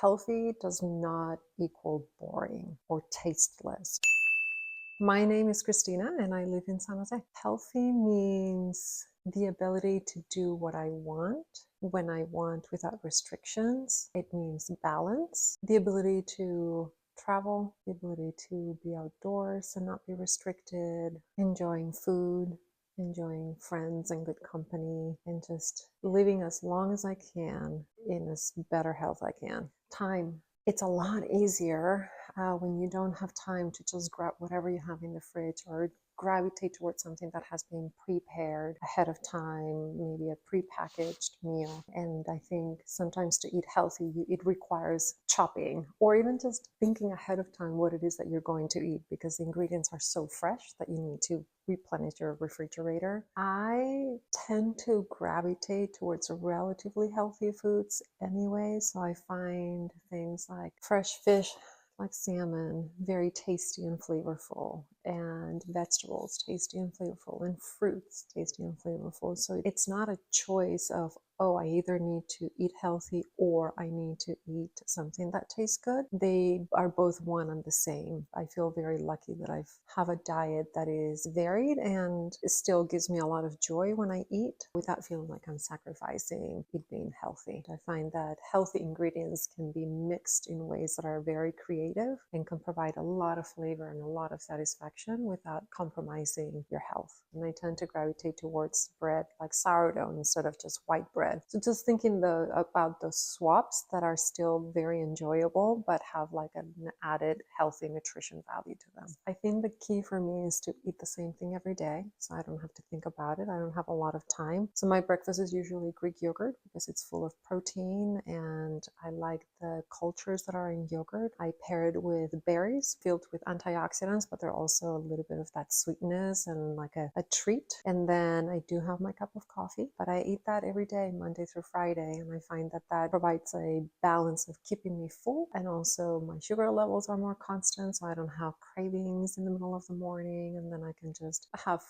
healthy does not equal boring or tasteless. My name is Christina and I live in San Jose. Healthy means the ability to do what I want when I want without restrictions. It means balance, the ability to travel, the ability to be outdoors and not be restricted, enjoying food, enjoying friends and good company, and just living as long as I can in as better health I can. Time. It's a lot easier when you don't have time to just grab whatever you have in the fridge or gravitate towards something that has been prepared ahead of time, maybe a prepackaged meal. And I think sometimes to eat healthy, it requires chopping or even just thinking ahead of time what it is that you're going to eat, because the ingredients are so fresh that you need to replenish your refrigerator. I tend to gravitate towards relatively healthy foods anyway, so I find things like fresh fish, like salmon, very tasty and flavorful, and vegetables tasty and flavorful, and fruits tasty and flavorful. So it's not a choice of, oh, I either need to eat healthy or I need to eat something that tastes good. They are both one and the same. I feel very lucky that I have a diet that is varied and it still gives me a lot of joy when I eat without feeling like I'm sacrificing it being healthy. I find that healthy ingredients can be mixed in ways that are very creative and can provide a lot of flavor and a lot of satisfaction without compromising your health. And I tend to gravitate towards bread like sourdough instead of just white bread. So just thinking about those swaps that are still very enjoyable but have like an added healthy nutrition value to them. I think the key for me is to eat the same thing every day, so I don't have to think about it. I don't have a lot of time. So my breakfast is usually Greek yogurt because it's full of protein and I like the cultures that are in yogurt. I pair it with berries filled with antioxidants, but they're also a little bit of that sweetness and like a treat. And then I do have my cup of coffee, but I eat that every day, Monday through Friday, and I find that that provides a balance of keeping me full, and also my sugar levels are more constant, so I don't have cravings in the middle of the morning, and then I can just have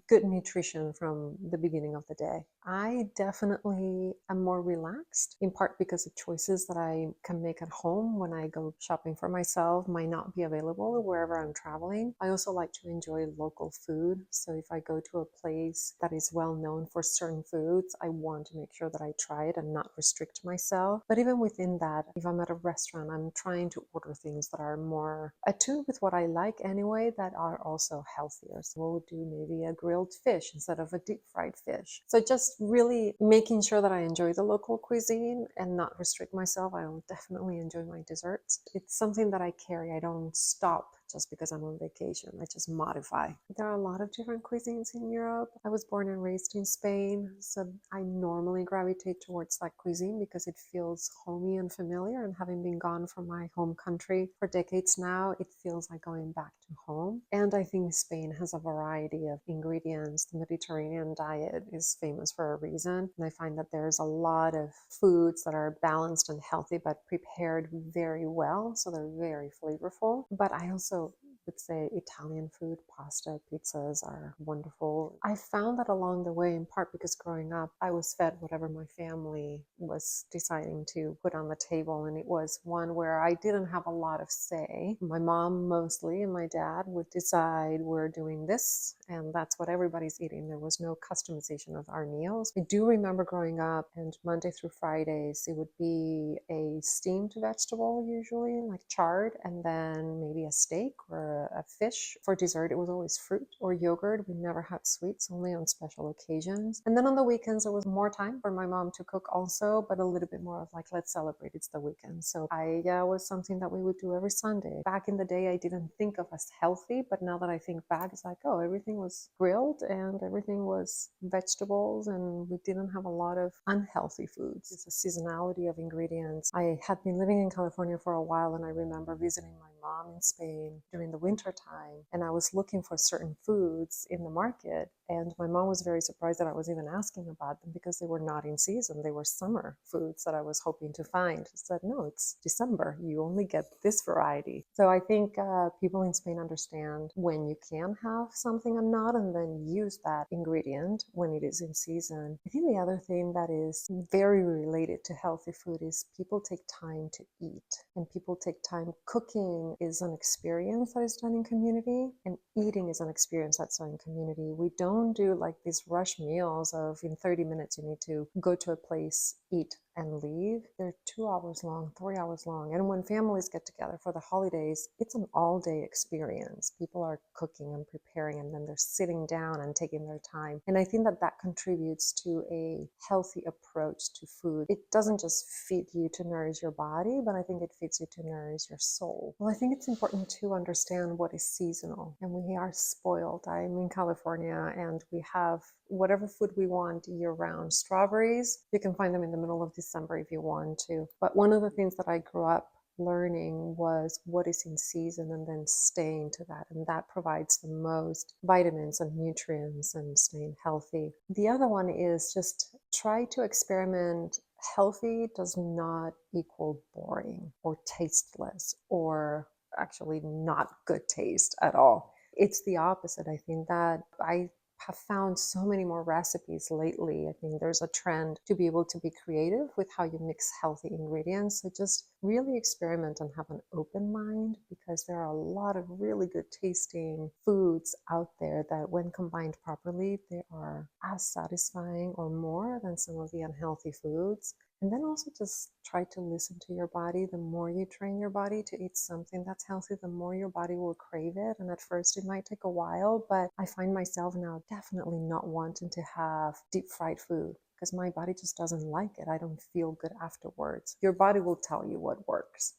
good nutrition from the beginning of the day. I definitely am more relaxed, in part because the choices that I can make at home when I go shopping for myself might not be available wherever I'm traveling. I also like to enjoy local food, so if I go to a place that is well known for certain foods, I want to make sure that I try it and not restrict myself. But even within that, if I'm at a restaurant, I'm trying to order things that are more attuned with what I like anyway, that are also healthier. So we'll do maybe a grilled fish instead of a deep fried fish. So just really making sure that I enjoy the local cuisine and not restrict myself. I will definitely enjoy my desserts. It's something that I carry. I don't stop just because I'm on vacation. I just modify. There are a lot of different cuisines in Europe. I was born and raised in Spain, so I normally gravitate towards that cuisine because it feels homey and familiar, and having been gone from my home country for decades now, it feels like going back to home. And I think Spain has a variety of ingredients. The Mediterranean diet is famous for a reason, and I find that there's a lot of foods that are balanced and healthy but prepared very well, so they're very flavorful. But I also would say Italian food, pasta, pizzas are wonderful. I found that along the way, in part because growing up, I was fed whatever my family was deciding to put on the table. And it was one where I didn't have a lot of say. My mom mostly and my dad would decide we're doing this, and that's what everybody's eating. There was no customization of our meals. I do remember growing up, and Monday through Fridays, it would be a steamed vegetable, usually like chard, and then maybe a steak or a fish. For dessert, it was always fruit or yogurt. We never had sweets, only on special occasions. And then on the weekends, there was more time for my mom to cook also, but a little bit more of like, let's celebrate, it's the weekend. So paella was something that we would do every Sunday. Back in the day, I didn't think of as healthy, but now that I think back, it's like, oh, everything was grilled and everything was vegetables, and we didn't have a lot of unhealthy foods. It's a seasonality of ingredients. I had been living in California for a while, and I remember visiting my mom in Spain during the winter time, and I was looking for certain foods in the market, And my mom was very surprised that I was even asking about them because they were not in season. They were summer foods that I was hoping to find. She said, no, it's December. You only get this variety. So I think people in Spain understand when you can have something and not, and then use that ingredient when it is in season. I think the other thing that is very related to healthy food is people take time to eat, and people take time. Cooking is an experience that is done in community, and eating is an experience that's done in community. We don't do like these rush meals of in 30 minutes you need to go to a place, eat, and leave. They're 2 hours long, 3 hours long. And when families get together for the holidays, it's an all-day experience. People are cooking and preparing, and then they're sitting down and taking their time. And I think that that contributes to a healthy approach to food. It doesn't just feed you to nourish your body, but I think it feeds you to nourish your soul. Well, I think it's important to understand what is seasonal. And we are spoiled. I'm in California, and we have whatever food we want year round. Strawberries, you can find them in the middle of December if you want to. But one of the things that I grew up learning was what is in season and then staying to that. And that provides the most vitamins and nutrients and staying healthy. The other one is just try to experiment. Healthy does not equal boring or tasteless or actually not good taste at all. It's the opposite. I think that I have found so many more recipes lately. I think there's a trend to be able to be creative with how you mix healthy ingredients. So just really experiment and have an open mind, because there are a lot of really good tasting foods out there that when combined properly, they are as satisfying or more than some of the unhealthy foods. And then also just try to listen to your body. The more you train your body to eat something that's healthy, the more your body will crave it. And at first it might take a while, but I find myself now definitely not wanting to have deep fried food because my body just doesn't like it. I don't feel good afterwards. Your body will tell you what works.